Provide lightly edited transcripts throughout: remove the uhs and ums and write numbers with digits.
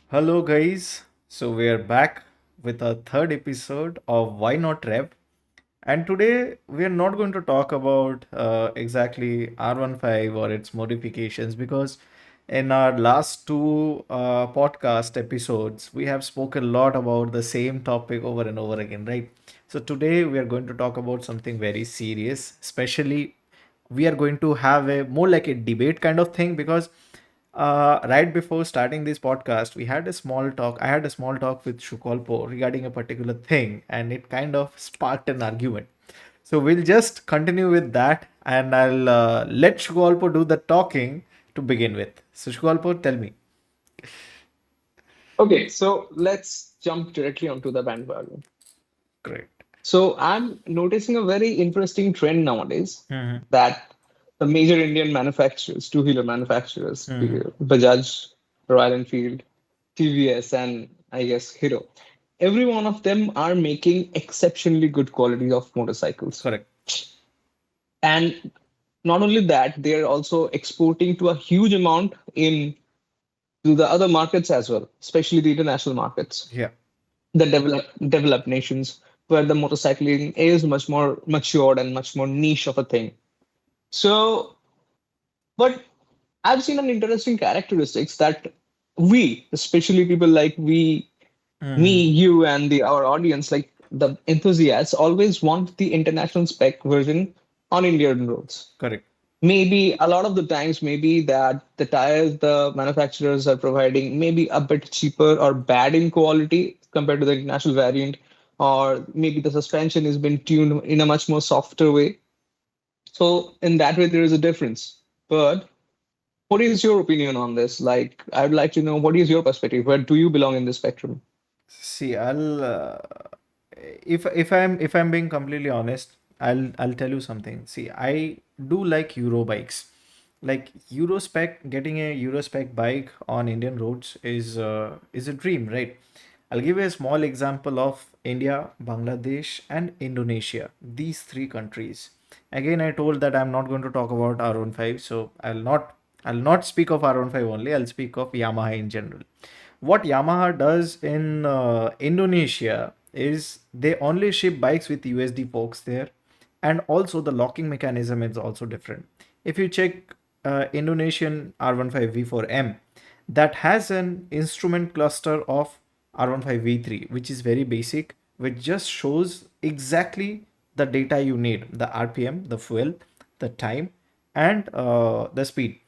Hello, guys. So, we are back with our third episode of Why Not Rev. And today, we are not going to talk about exactly R15 or its modifications because in our last two podcast episodes, we have spoken a lot about the same topic over and over again, right? So, today, we are going to talk about something very serious, especially we are going to have a more like a debate kind of thing because right before starting this podcast, we had a small talk. I had a small talk with Shukolpo regarding a particular thing, and it kind of sparked an argument. So we'll just continue with that, and I'll let Shukolpo do the talking to begin with. So Shukolpo, tell me. Okay, so let's jump directly onto the bandwagon. Great. So I'm noticing a very interesting trend nowadays Mm-hmm. that the major Indian manufacturers, two-wheeler manufacturers, Mm-hmm. Bajaj, Royal Enfield, TVS, and I guess Hero, every one of them are making exceptionally good quality of motorcycles. Correct. And not only that, they are also exporting to a huge amount in to the other markets as well, especially the international markets, Yeah. the developed nations where the motorcycling is much more matured and much more niche of a thing. So, but I've seen an interesting characteristics that we, especially people like Mm-hmm. me, you, and our audience, like the enthusiasts, always want the international spec version on Indian roads. Correct. Maybe a lot of the times, maybe that the tires the manufacturers are providing maybe a bit cheaper or bad in quality compared to the international variant, or maybe the suspension has been tuned in a much more softer way. So in that way, there is a difference. But what is your opinion on this? Like, I'd like to know what is your perspective? Where do you belong in the spectrum? See, I'll if I'm being completely honest, I'll tell you something. See, I do like Euro bikes. Like Euro spec, getting a Euro spec bike on Indian roads is a dream, right? I'll give you a small example of India, Bangladesh, and Indonesia. These three countries. Again, I told that I'm not going to talk about R15, so I'll not speak of R15 only. I'll speak of Yamaha in general. What Yamaha does in Indonesia is they only ship bikes with USD forks there, and also the locking mechanism is also different. If you check Indonesian R15 V4M, that has an instrument cluster of R15 V3, which is very basic, which just shows exactly the data you need: the RPM, the fuel, the time, and the speed.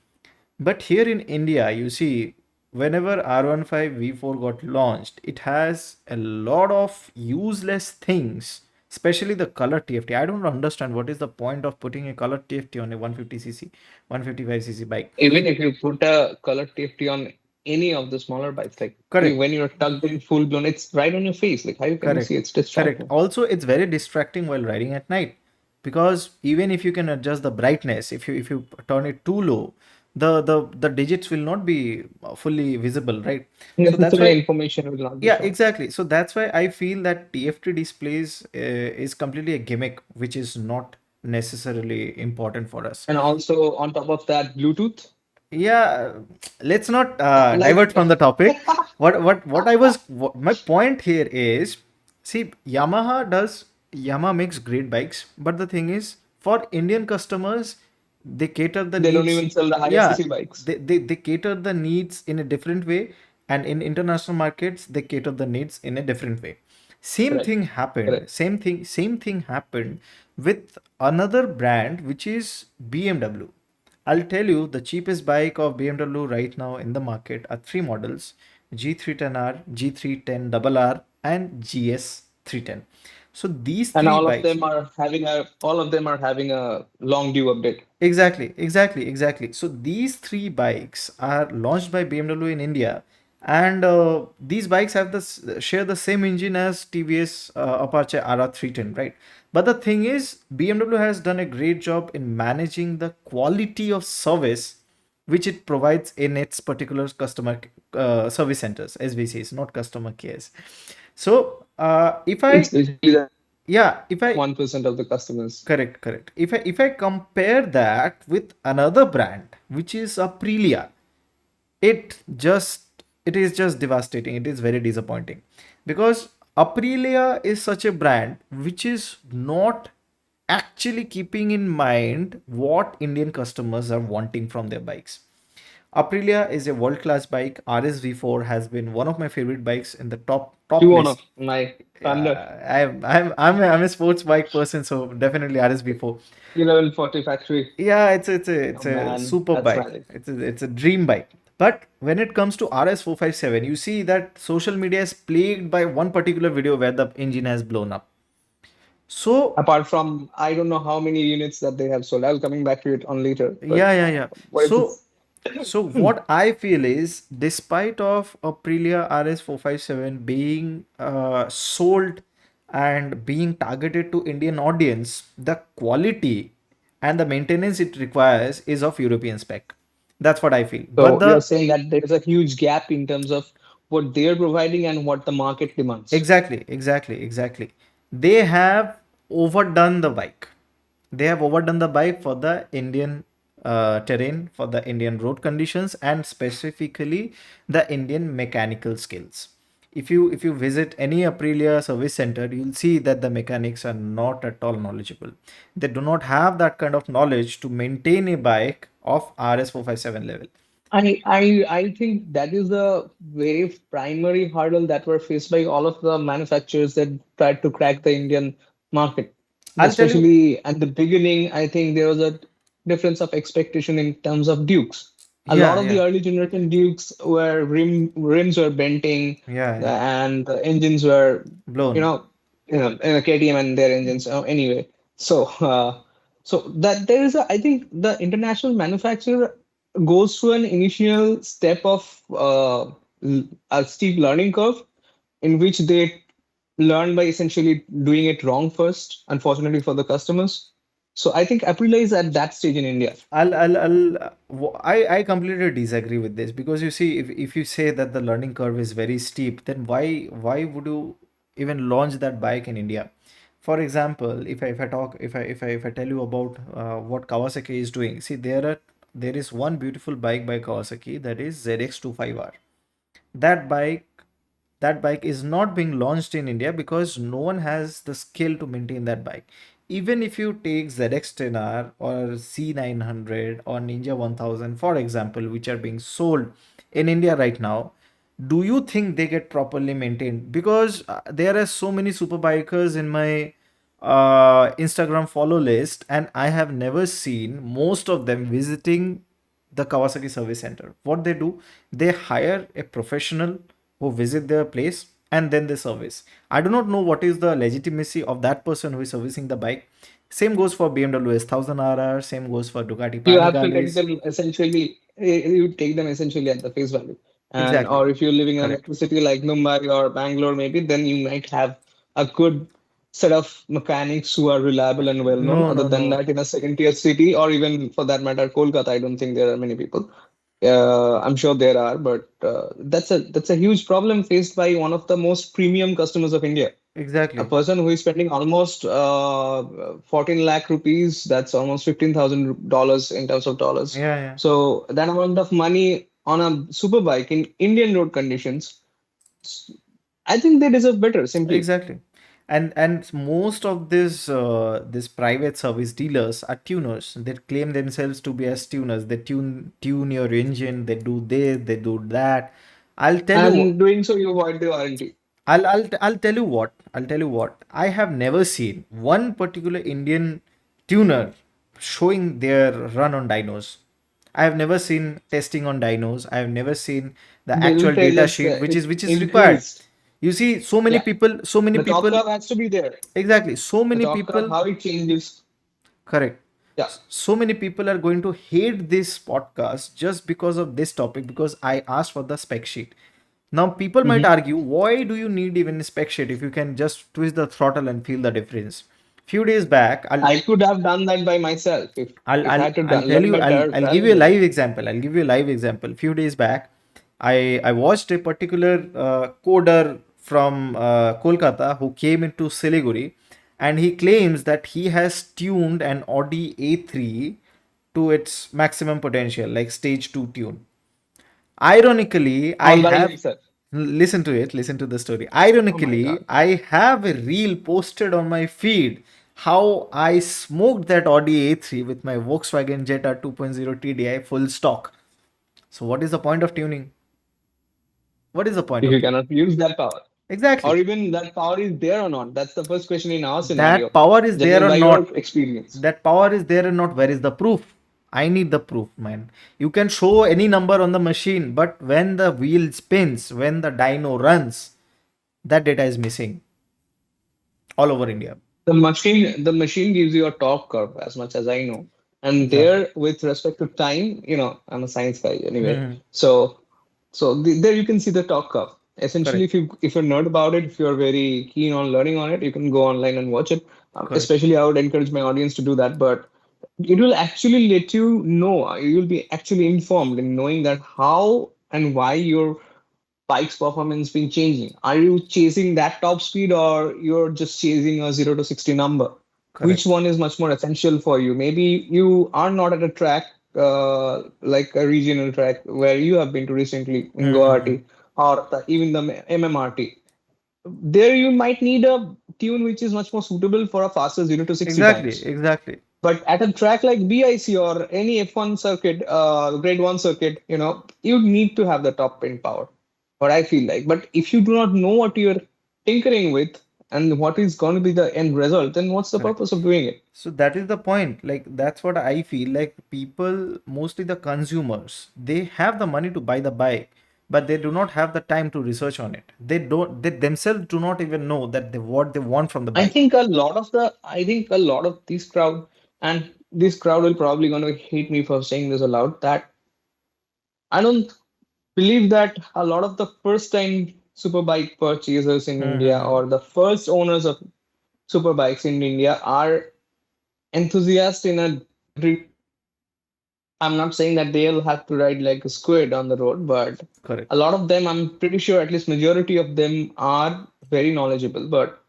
But here in India, you see, whenever R15 V4 got launched, it has a lot of useless things, especially the color TFT. I don't understand what is the point of putting a color TFT on a 150cc, 155cc bike. Even if you put a color TFT on any of the smaller bikes, like Correct. when you're tucked in full blown, it's right on your face. Like, how can you see? Correct. It's Correct. distracting. Also, it's very distracting while riding at night because even if you can adjust the brightness, if you turn it too low, the digits will not be fully visible, right? So that's Necessary why. information will not be Yeah, shown. exactly. So that's why I feel that TFT displays is completely a gimmick, which is not necessarily important for us. And also on top of that, Bluetooth. Yeah, let's not Like, divert from the topic. What my point here is, see, Yamaha makes great bikes, but the thing is, for Indian customers, they cater the they don't needs. even sell the higher Yeah, CC bikes. they cater the needs in a different way, and in international markets, they cater the needs in a different way. Same Correct. thing happened. Correct. Same thing happened with another brand, which is BMW. I'll tell you the cheapest bike of BMW right now in the market are three models: G310R, G310RR, and GS310. So these And three bikes. all of them are having a long due update. Exactly. So these three bikes are launched by BMW in India, and these bikes have share the same engine as TVS Apache RR310, right? But the thing is, BMW has done a great job in managing the quality of service which it provides in its particular customer service centers, SVCs, not customer cares. So if It's I basically the yeah, if top I 1% of the customers. Correct. If I compare that with another brand, which is Aprilia, it just it is just devastating. It is very disappointing because Aprilia is such a brand which is not actually keeping in mind what Indian customers are wanting from their bikes. Aprilia is a world-class bike. RS4 has been one of my favorite bikes in the top You one of list. my thunder I'm a sports bike person, so definitely RS4. 1140 factory. Yeah, Oh it's a man, super that's bike. magic. It's a dream bike. But when it comes to RS457, you see that social media is plagued by one particular video where the engine has blown up. So Apart from, I don't know how many units that they have sold. I'll coming back to it on later. But yeah. what is So this? so what I feel is, despite of Aprilia RS457 being sold and being targeted to Indian audience, the quality and the maintenance it requires is of European spec. That's what I feel. But So you're the saying that there's a huge gap in terms of what they're providing and what the market demands. exactly. They have overdone the bike. They have overdone the bike for the Indian terrain, for the Indian road conditions, and specifically the Indian mechanical skills. If you visit any Aprilia service center, you'll see that the mechanics are not at all knowledgeable. They do not have that kind of knowledge to maintain a bike of RS457 level. I think that is the very primary hurdle that were faced by all of the manufacturers that tried to crack the Indian market. I'll tell you, Especially at the beginning, I think there was a difference of expectation in terms of Dukes. A lot of the yeah, early generation Dukes were rims were benting, yeah, and the engines were, you blown. know, KTM and their engines. Anyway, so so that there is a, I think the international manufacturer goes through an initial step of a steep learning curve in which they learn by essentially doing it wrong first, unfortunately for the customers. So I think Aprilia is at that stage in India. I completely disagree with this because you see, if you say that the learning curve is very steep, then why would you even launch that bike in India? For example, if I tell you about what Kawasaki is doing, see there is one beautiful bike by Kawasaki, that is ZX25R. That bike is not being launched in India because no one has the skill to maintain that bike. Even if you take ZX10R or C900 or Ninja 1000, for example, which are being sold in India right now, do you think they get properly maintained? Because there are so many super bikers in my Instagram follow list, and I have never seen most of them visiting the Kawasaki service center. What they do, they hire a professional who visit their place and then they service. I do not know what is the legitimacy of that person who is servicing the bike. Same goes for BMW S1000RR, same goes for Ducati You have to take Panigales. them essentially, you take them essentially at the face value. And Exactly. or if you're living in a Correct. metro city like Mumbai or Bangalore, maybe then you might have a good set of mechanics who are reliable and well known. No, Other no, than no. that, in a second tier city or even for that matter, Kolkata, I don't think there are many people. I'm sure there are, but that's a huge problem faced by one of the most premium customers of India. A Exactly. person who is spending almost 14 lakh rupees, that's almost $15,000 in terms of dollars. Yeah. So that amount of money on a super bike in Indian road conditions, I think they deserve better, simply. Exactly. And most of this private service dealers are tuners. They claim themselves to be as tuners. They tune your engine, they do this, they do that. I'll tell you And doing so, you avoid the warranty. I'll tell you what. I'll tell you what. I have never seen one particular Indian tuner showing their run on dynos. I have never seen testing on dynos. I have never seen the They will actual tell data us sheet which it is required. increased. You see, Yeah, so many the top people, curve has to be there. exactly, so The many top curve, people, how it changes. correct. Yeah. So many people are going to hate this podcast just because of this topic because I asked for the spec sheet. Now, people might Mhm. argue, why do you need even a spec sheet if you can just twist the throttle and feel the difference? Few days back, I could have done that by myself if I had to I'll tell learn you, by I'll give trial you a and error. live example. I'll give you a live example. Few days back, I watched a particular coder from Kolkata who came into Siliguri, and he claims that he has tuned an Audi A3 to its maximum potential, like stage 2 tune. Ironically, I on buying have himself. listen to it, listen to the story. Oh my Ironically, God. I have a reel posted on my feed how I smoked that Audi A3 with my Volkswagen Jetta 2.0 TDI full stock. So what is the point of tuning? What is the point If of you tuning? cannot use that power, or Exactly. even that power is there or not. That's the first question in our That scenario, power is there judging or by your not. experience. That power is there or not. Where is the proof? I need the proof, man. You can show any number on the machine, but when the wheel spins, when the dyno runs, that data is missing all over India. The machine gives you a torque curve, as much as I know. And Exactly. there, with respect to time, I'm a science guy anyway. Hmm. So there you can see the torque curve. Essentially, Correct. if you're nerd about it, if you're very keen on learning on it, you can go online and watch it. Correct. Especially, I would encourage my audience to do that. But it will actually let you know, you'll be actually informed in knowing that how and why your bike's performance been changing. Are you chasing that top speed, or you're just chasing a 0 to 60 number? Which Correct. one is much more essential for you? Maybe you are not at a track, like a regional track where you have been to recently in Hmm. Guwahati, or even the MMRT. There you might need a tune which is much more suitable for a faster 0 to 60 Exactly. times. Exactly. But at a track like BIC or any F1 circuit, grade 1 circuit, you need to have the top end power, what I feel like. But if you do not know what you're tinkering with and what is going to be the end result, then what's the Correct. purpose of doing it? So that is the point. Like that's what I feel. Like people, mostly the consumers, they have the money to buy the bike, but they do not have the time to research on it. They don't. They themselves do not even know that what they want from the bike. I think a lot of this crowd, and this crowd will probably going to hate me for saying this aloud, that I don't believe that a lot of the first time superbike purchasers in India, Mm-hmm. or the first owners of superbikes in India, are enthusiasts in a re- I'm not saying that they'll have to ride like a squid on the road, but Correct. a lot of them, I'm pretty sure at least majority of them are very knowledgeable. But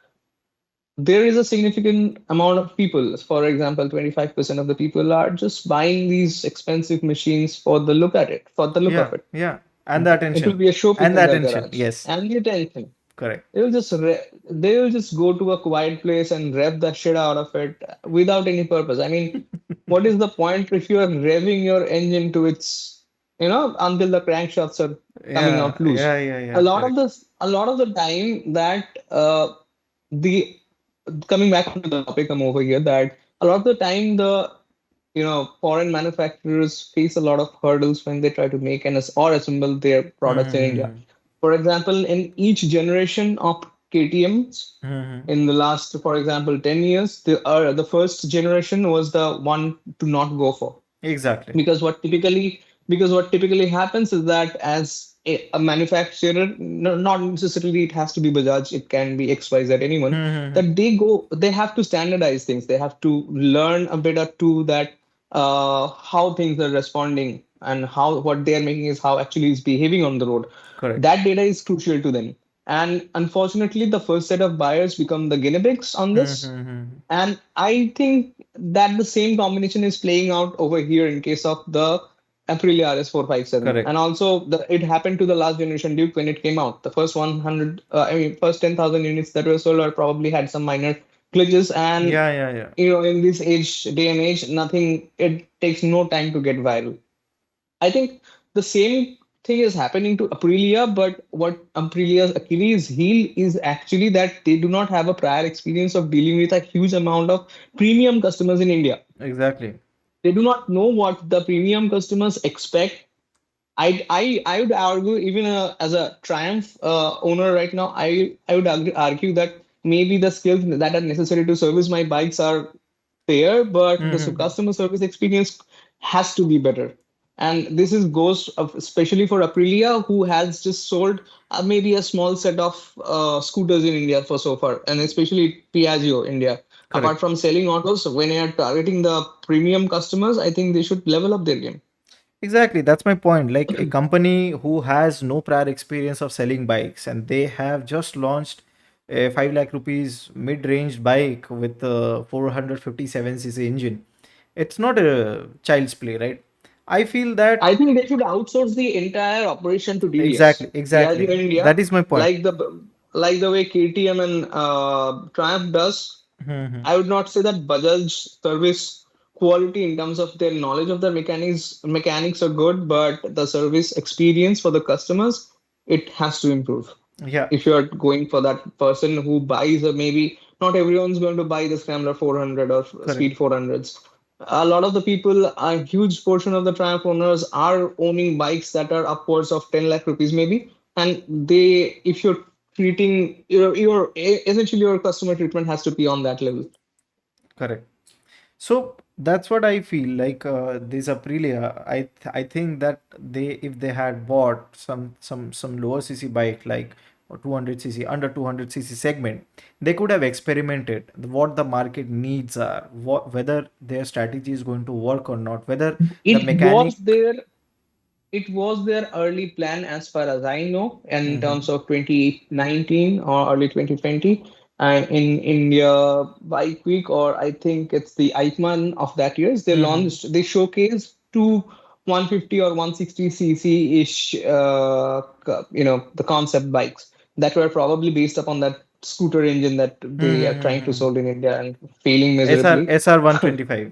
there is a significant amount of people, for example, 25% of the people are just buying these expensive machines for the look at it, for the look of Yeah. it. Yeah. And the It will attention. be a showpiece And the in their attention. garage. Yes. And the attention. Correct. They will just go to a quiet place and rev the shit out of it without any purpose. I mean, what is the point if you are revving your engine to its, until the crankshafts are coming Yeah. out loose? Yeah. Yeah. A Yeah. lot of Correct. this, a lot of the time that the coming back onto the topic, I'm over here, that a lot of the time the foreign manufacturers face a lot of hurdles when they try to make or assemble their products in India. Mm-hmm. For example, in each generation of KTMs Mm-hmm. in the last, for example, 10 years, the first generation was the one to not go for. Exactly. Because what typically happens is that as a manufacturer, no, not necessarily it has to be Bajaj, it can be XYZ, anyone, Mm-hmm. that they have to standardize things, they have to learn a bit or two, that how things are responding and how what they are making is how actually is behaving on the road. Correct. That data is crucial to them, and unfortunately the first set of buyers become the guinea pigs on this. Mm-hmm. And I think that the same combination is playing out over here in case of the Aprilia RS457. And Correct. also, it happened to the last generation Duke when it came out. The first 100, first 10,000 units that were sold are probably had some minor glitches. And, Yeah. Yeah. Yeah. in this day and age, it takes no time to get viral. I think the same thing is happening to Aprilia, but what Aprilia's Achilles heel is actually that they do not have a prior experience of dealing with a huge amount of premium customers in India. Exactly. They do not know what the premium customers expect. I would argue, even as a Triumph owner right now, I would argue that maybe the skills that are necessary to service my bikes are there, but the Mm-hmm. customer service experience has to be better. And this is goes especially for Aprilia, who has just sold maybe a small set of scooters in India for so far, and especially Piaggio India. Apart Correct. from selling autos, when they are targeting the premium customers, I think they should level up their game. Exactly, that's my point. Like a company who has no prior experience of selling bikes and they have just launched a 5 lakh rupees mid-range bike with a 457cc engine. It's not a child's play, right? I feel that I think they should outsource the entire operation to exactly, TVS. Piaggio exactly. India, That is my point. like the way KTM and Triumph does. Hmm. I would not say that Bajaj service quality in terms of their knowledge of the mechanics are good, but the service experience for the customers, it has to improve. Yeah, If you're going for that person who buys a, maybe not everyone's going to buy the Scrambler 400 or correct, Speed 400s. A lot of the people, a huge portion of the Triumph owners are owning bikes that are upwards of 10 lakh rupees maybe. And they, if you're treating essentially your customer treatment has to be on that level. correct. So that's what I feel like. This Aprilia, I think that if they had bought some lower cc bike like 200 cc, under 200 cc segment, they could have experimented what the market needs are, whether their strategy is going to work or not, whether the It was mechanic. their It was their early plan, as far as I know, in Hmm. terms of 2019 or early 2020. And in India Bike Week, or I think it's the EICMA of that year, Hmm. they showcased two 150 or 160 cc ish, the concept bikes that were probably based upon that scooter engine that they are trying to Hmm. sold in India and failing SR miserably. SR 125.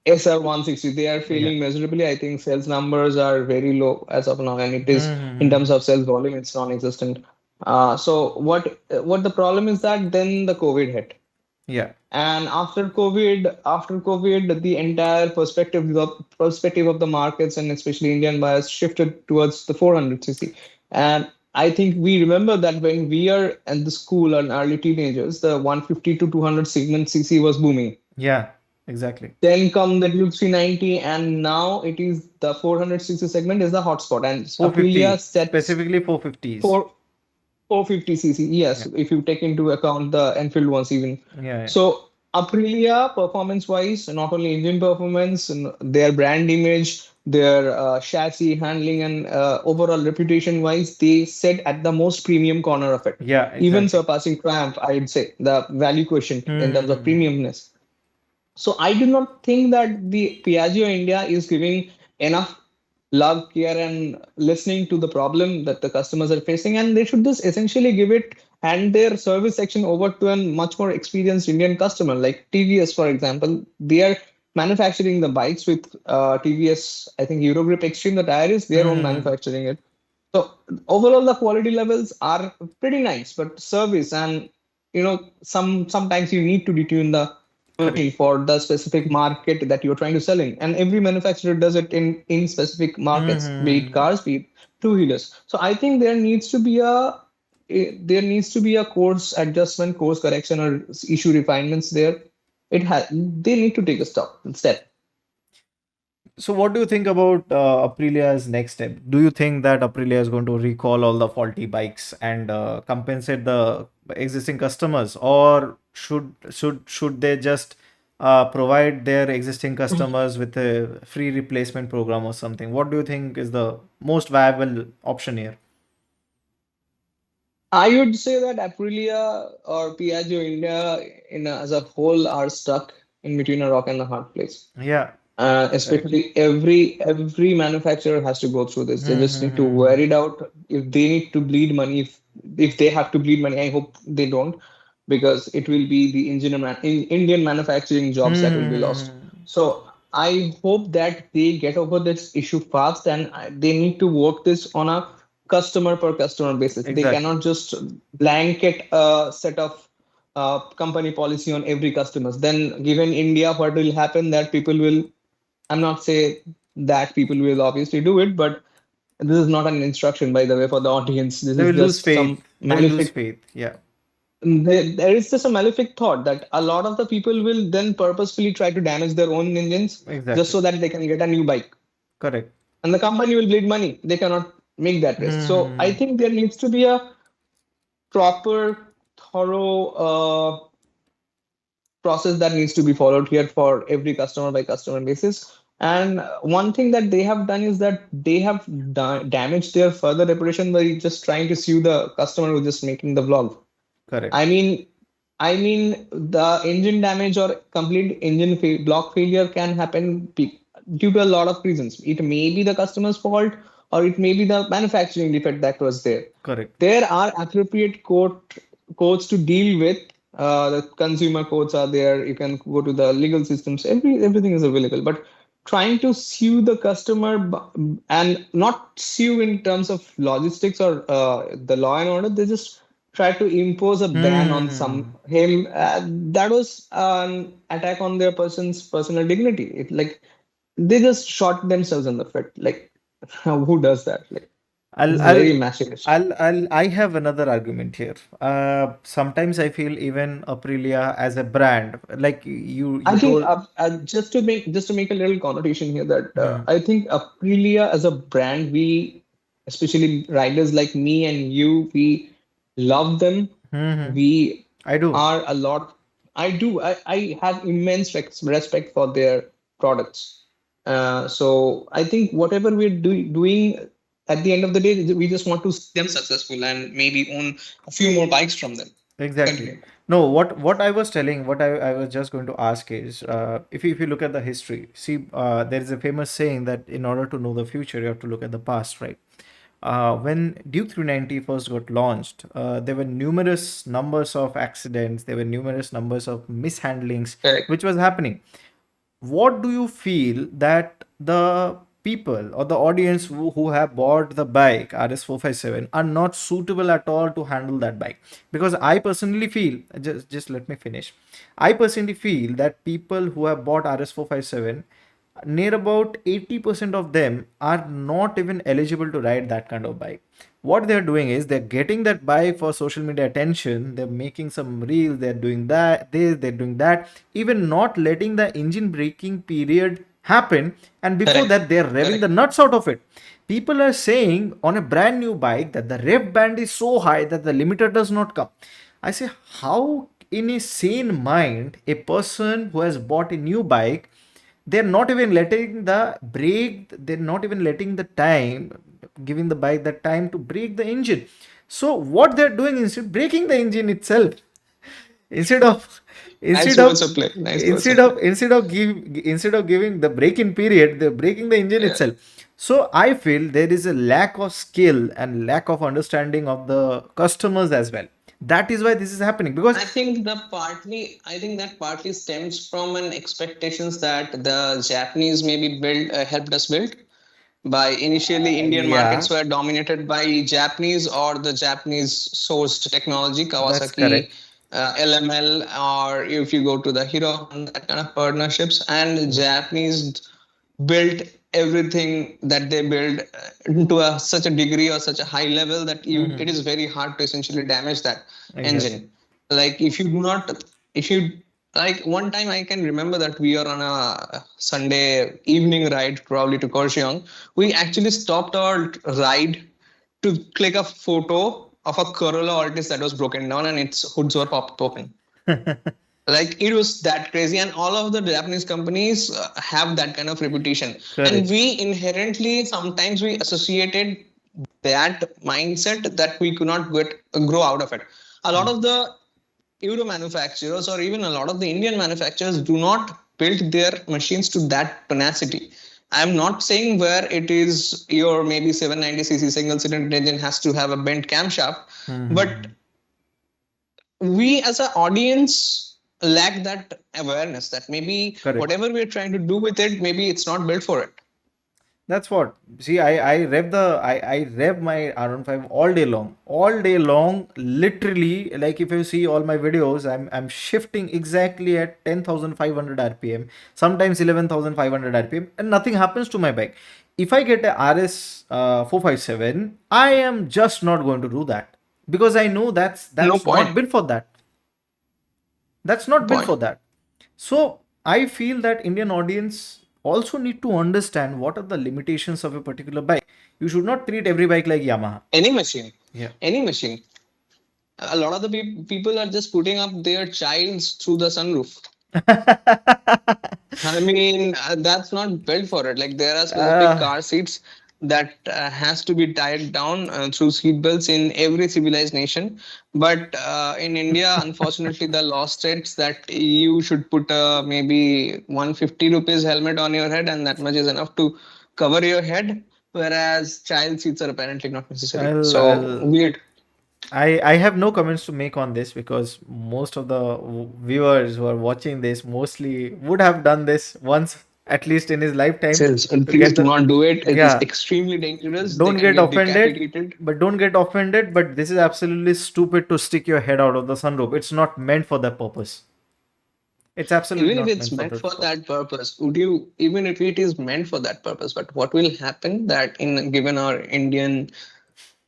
SR160, they are Yeah. failing miserably. I think sales numbers are very low as of now, and it is in Hmm. terms of sales volume, it's non-existent. So what the problem is that then the COVID hit, Yeah. and after COVID, the entire perspective of the markets and especially Indian buyers shifted towards the 400 cc. And I think we remember that when we are in the school and early teenagers, the 150 to 200 segment cc was booming. Yeah. Exactly. Then come the Duke 390, and now it is the 400cc segment is the hotspot. And Aprilia 450, sets specifically 450s. for 450cc. Yes, Yeah. if you take into account the Enfield ones even. Yeah. So Aprilia, performance-wise, not only engine performance, their brand image, their chassis handling, and overall reputation-wise, they sit at the most premium corner of it, Yeah, even exactly. surpassing Triumph. I'd say the value quotient in terms of Hmm. premiumness. So I do not think that the Piaggio India is giving enough love, care, and listening to the problem that the customers are facing, and they should just essentially give it and their service section over to a much more experienced Indian customer, like TVS, for example. They are manufacturing the bikes with TVS. I think Eurogrip Extreme, the tire is their own Hmm. manufacturing it. So overall, the quality levels are pretty nice, but service and sometimes you need to detune the Correct. machine for the specific market that you're trying to sell in, and every manufacturer does it in specific markets, be it Hmm. cars, be it two-wheelers. So I think there needs to be a course adjustment, course correction, or issue refinements there. They need to take a step. So, what do you think about Aprilia's next step? Do you think that Aprilia is going to recall all the faulty bikes and compensate the existing customers, or should they just provide their existing customers with a free replacement program or something? What do you think is the most viable option here? I would say that Aprilia or Piaggio India as a whole are stuck in between a rock and a hard place. Yeah, correct. Especially every manufacturer has to go through this. They just need to wear Hmm. it out. If they need to bleed money, if they have to bleed money, I hope they don't, because it will be the Indian manufacturing jobs that will be lost. Hmm. So I hope that they get over this issue fast, and they need to work this on a customer per customer basis. They Exactly. cannot just blanket a set of company policy on every customers. Then given India, what will happen that people will, I'm not say that people will obviously do it, but this is not an instruction, by the way, for the audience. This They is will lose just faith. some They will lose malefic. faith. Yeah, There is just a malefic thought that a lot of the people will then purposefully try to damage their own engines just exactly. so that they can get a new bike, Correct. and the company will bleed money. They cannot make that risk. So I Hmm. think there needs to be a proper, thorough process that needs to be followed here for every customer by customer basis. And one thing that they have done is that they have damaged their further reputation by just trying to sue the customer who's just making the vlog. Correct. I mean, the engine damage or complete engine block failure can happen. due to a lot of reasons. It may be the customer's fault, or it may be the manufacturing defect that was there. Correct. There are appropriate courts to deal with. The consumer courts are there. You can go to the legal systems. Everything is available. But trying to sue the customer and not sue in terms of logistics or the law and order, they just try to impose a ban on Hmm. some him. That was an attack on their person's personal dignity. It like they just shot themselves in the foot. Like who does that? Like I'll, it's I'll, very masochist. I have another argument here. Sometimes I feel even Aprilia as a brand, like you I think told. just to make a little connotation here that Hmm. I think Aprilia as a brand, we especially riders like me and you, we love them. Hmm. We I do. are a lot. I have immense respect for their products. So I think whatever we're doing at the end of the day, we just want to see them successful and maybe own a few more bikes from them. Exactly. Continue. No, what I was telling, what I was just going to ask is, if you look at the history, see, there is a famous saying that in order to know the future, you have to look at the past, right? When Duke 390 first got launched, there were numerous numbers of accidents, there were numerous numbers of mishandlings, Correct. which was happening. What do you feel that the people or the audience who have bought the bike RS457 are not suitable at all to handle that bike? Because I personally feel, just let me finish. I personally feel that people who have bought RS457, near about 80% of them are not even eligible to ride that kind of bike. What they're doing is they're getting that bike for social media attention, they're making some reels, they're doing that, they're doing that, even not letting the engine braking period happen, and before Correct. that they're revving the Correct. nuts out of it. People are saying on a brand new bike that the rev band is so high that the limiter does not come. I say, how in a sane mind a person who has bought a new bike, they're not even letting the brake, they're not even letting the time, giving the bike the time to brake the engine. So what they're doing is breaking the engine itself, instead of Nice instead words of of play. Nice words instead of of play. instead of giving the break-in period, they're breaking the engine Yeah. itself. So I feel there is a lack of skill and lack of understanding of the customers as well. That is why this is happening, because I think that partly stems from an expectations that the Japanese maybe helped us build. By initially, Indian yeah, markets were dominated by Japanese or the Japanese sourced technology, that's Kawasaki, correct. LML, or if you go to the Hero Honda, that kind of partnerships, and Yeah. Japanese built everything that they build to such a degree or such a high level that it Hmm. is very hard to essentially damage that Exactly. engine. Like if you do not, if you like one time I can remember that we are on a Sunday evening ride probably to Korsiong. We actually stopped our ride to click a photo of a Corolla Altis that was broken down and its hoods were popped open. Like it was that crazy, and all of the Japanese companies have that kind of reputation, and Correct. we inherently sometimes we associated that mindset that we could not grow out of it. A lot of the Euro manufacturers or even a lot of the Indian manufacturers do not build their machines to that tenacity. I'm not saying where it is your maybe 790cc single cylinder engine has to have a bent camshaft, but Hmm. we as an audience lack that awareness that maybe Correct. whatever we're trying to do with it, maybe it's not built for it. That's what. See, I rev my R15 all day long. Literally, like if you see all my videos, I'm shifting exactly at 10,500 RPM, sometimes 11,500 RPM, and nothing happens to my bike. If I get a RS 457, I am just not going to do that, because I know No that's not point. built for that. That's not built Point. for that. So I feel that Indian audience also need to understand what are the limitations of a particular bike. You should not treat every bike like Yamaha. Any machine. Yeah. Any machine. A lot of the people are just putting up their childs through the sunroof. I mean, that's not built for it. Like there are specific uh, car seats that has to be tied down through seat belts in every civilized nation. But in India, unfortunately, the law states that you should put maybe 150 rupees helmet on your head, and that much is enough to cover your head. Whereas child seats are apparently not necessary. So I'll weird. I have no comments to make on this because most of the viewers who are watching this mostly would have done this once at least in his lifetime Says, to please get do the not do it. It is yeah. extremely dangerous. They Don't can get get offended, decapitated. don't get offended, but this is absolutely stupid to stick your head out of the sunroof. It's not meant for that purpose. It's absolutely Even if not it's meant for meant that for purpose. that purpose, would you, even if it is meant for that purpose, but what will happen that in given our Indian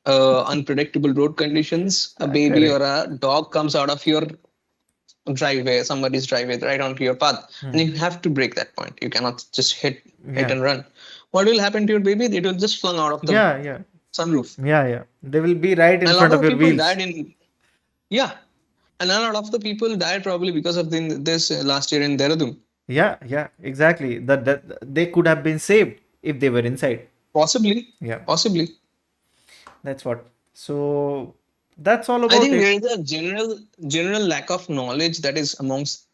unpredictable road conditions, a baby or Correct. a dog comes out of your driveway, somebody's driveway, right onto your path, and Hmm. you have to break that point. You cannot just hit Yeah. and run. What will happen to your baby? It will just flung out of the Yeah, yeah. sunroof. Yeah, yeah. They will be right in And a lot front of of your people wheels. died in, yeah, and a lot of the people died probably because of this last year in Dehradun. Yeah, yeah, exactly. That they could have been saved if they were inside. Possibly, Yeah, possibly. that's what. So that's all I about think it. there is a general lack of knowledge that is amongst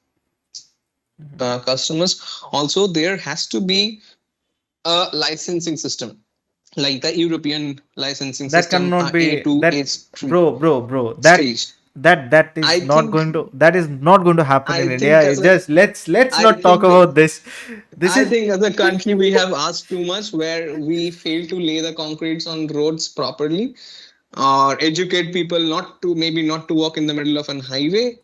customers. Also, there has to be a licensing system like the European licensing That system, cannot be A2, that, A3 bro. stage. That is I not think going to happen in I India. think as It a just let's I not talk think about this. This I is think as a country we have asked too much where we fail to lay the concretes on roads properly or educate people not to walk in the middle of an highway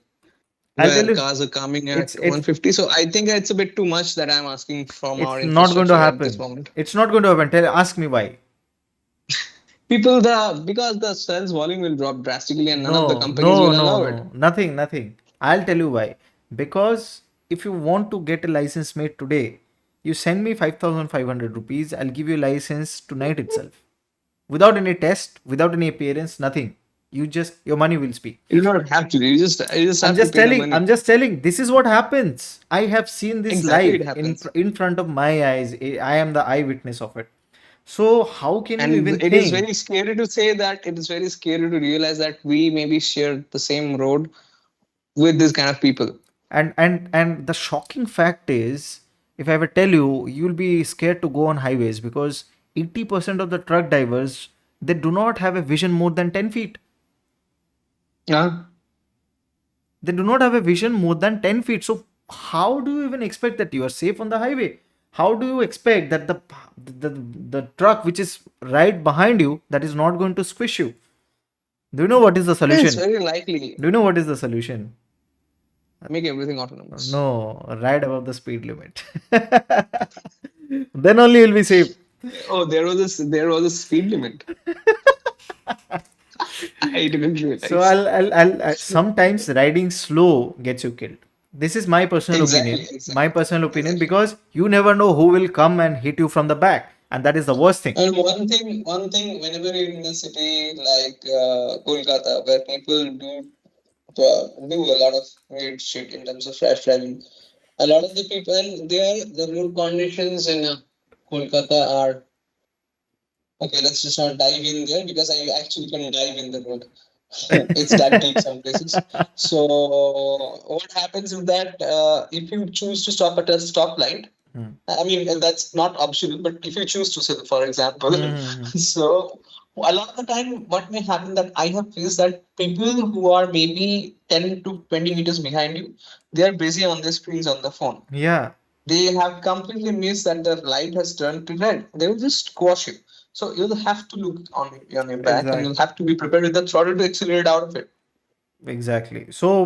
I'll tell where you, cars are coming it's at 150. So I think it's a bit too much that I'm asking from our it's not going to infrastructure at this happen. moment. It's not going to happen. Ask me why. People, the because the sales volume will drop drastically and none of the companies No, will allow it. nothing. I'll tell you why. Because if you want to get a license made today, you send me 5,500 rupees, I'll give you a license tonight itself. Without any test, without any appearance, nothing. Your money will speak. You don't have to. You just have to pay the I'm money. just telling, this is what happens. I have seen this Exactly, it live happens. in front of my eyes. I am the eyewitness of it. So how can you And even it is think? very scary to say that it is very scary to realize that we maybe share the same road with this kind of people. And the shocking fact is, if I ever tell you, you'll be scared to go on highways because 80% of the truck drivers, they do not have a vision more than 10 feet. Yeah. They do not have a vision more than 10 feet. So how do you even expect that you are safe on the highway? How do you expect that the, the truck which is right behind you, that is not going to squish you? Do you know what is the It's solution? very likely. Do you know what is the solution? Make everything autonomous. No, ride above the speed limit. Then only you'll be safe. Oh, there was a speed limit. I didn't So realize. sometimes riding slow gets you killed. This is my personal Exactly, opinion. My exactly, personal opinion, exactly. because you never know who will come and hit you from the back, and that is the worst thing. And one thing, whenever you're in a city like Kolkata, where people do a lot of weird shit in terms of rash driving, a lot of the people, and the road conditions in Kolkata are okay. Let's just not dive in there because I actually can dive in the road. It's that deep some places. So what happens is that if you choose to stop at a stoplight, Hmm. I mean, and that's not optional, but if you choose to, say, for example, Hmm. so a lot of the time, what may happen that I have faced that people who are maybe 10 to 20 meters behind you, they are busy on their screens on the phone. Yeah, They have completely missed that the light has turned to red. They will just squash you. So you'll have to look on your back and you'll exactly. have to be prepared with the throttle to accelerate out of it. Exactly. So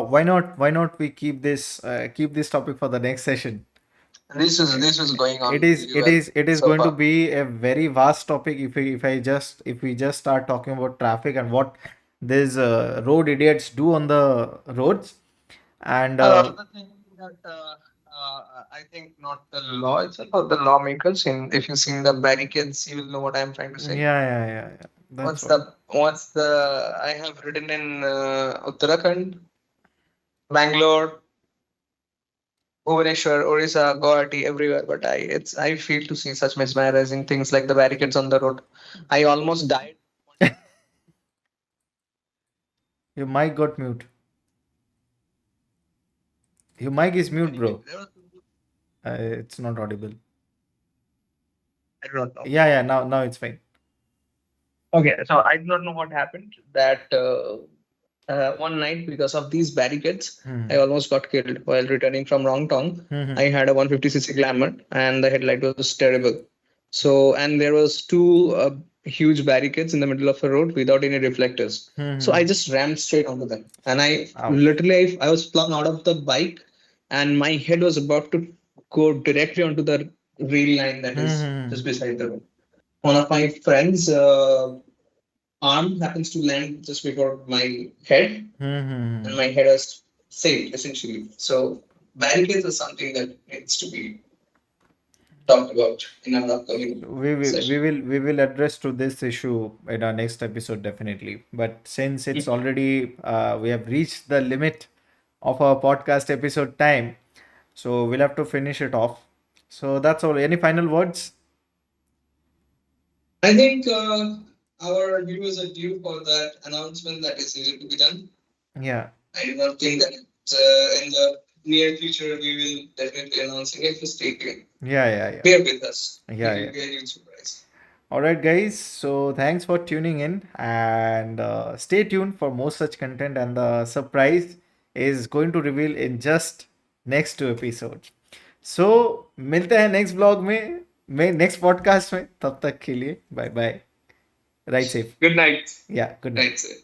why not we keep this topic for the next session? And this is going on really well It is so going to far. be a very vast topic if we just start talking about traffic and what these road idiots do on the roads. And Another thing that I think not the law itself, but the lawmakers. In if you've seen the barricades, you will know what I'm trying to say. yeah, that's What's what. the I have written in Uttarakhand, Bangalore, Bhubaneswar, Orissa, Guwahati, everywhere. But I feel to see such mesmerizing things like the barricades on the road. I almost died. Your mic got mute. Your mic is mute, Can you hear me? bro. It's not audible. I do not know. Yeah, yeah. Now it's fine. Okay, so I do not know what happened. That one night, because of these barricades, I Hmm. almost got killed while returning from wrong town. Hmm. I had a 150cc Glamour, and the headlight was terrible. So, and there was two huge barricades in the middle of the road without any reflectors. So Hmm. I just rammed straight onto them, and I Ouch. literally I was flung out of the bike, and my head was about to go directly onto the rail line that is Hmm. just beside the road. One of my friends arm happens to land just before my head, and Hmm. my head was saved essentially. So barricades is something that needs to be talked about in our upcoming We session. will we will address to this issue in our next episode definitely. But since it's already we have reached the limit of our podcast episode time, so we'll have to finish it off. So that's all. Any final words? I think our viewers are due for that announcement that is needed to be done. Yeah, I do not think that in the near future we will definitely announcing it. So stay tuned. yeah, yeah, Bear with us. yeah, It yeah. will be a huge surprise. All right, guys. So thanks for tuning in and stay tuned for more such content. And the surprise is going to reveal in just next two episodes. So मिलते हैं next blog में next podcast में तब तक के लिए bye bye right safe Good night. या good night Right, sir.